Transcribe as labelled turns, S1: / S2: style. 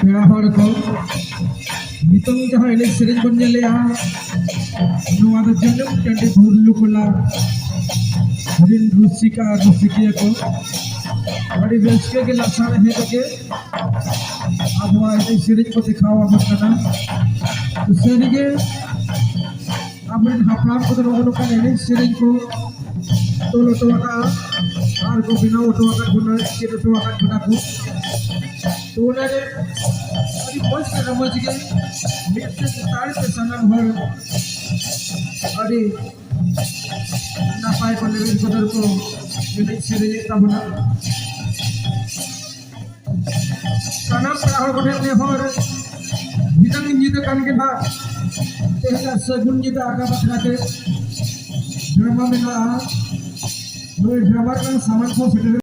S1: पेड़ा हड़ को नितंग जहाँ एनेज सेरेंज बन जाले यहाँ नुआ द जन्म टंडे भूरलू कोला रिन रुसिका रुसिकिया को बड़ी व्यस्के के लक्षण है तो के अब वहाँ एनेज सेरेंज को दिखावा मत तो सेरिगे अब इन हफ्लाम को तो लोगों का एनेज सेरेंज को तो का आर को बिना ओटो का गुना के ओटो का गुना को तो उन्होंने अभी बहुत के समझ के मित्र तारीफ के संगम भर अरे ना पाए को लेवल बदल को मिले सिरे तब ना सनम प्राहर को ने भर हितन जीत कान के ना तेरा सगुन जीत आका बखरा के ड्रामा में ना ड्रामा का सामान को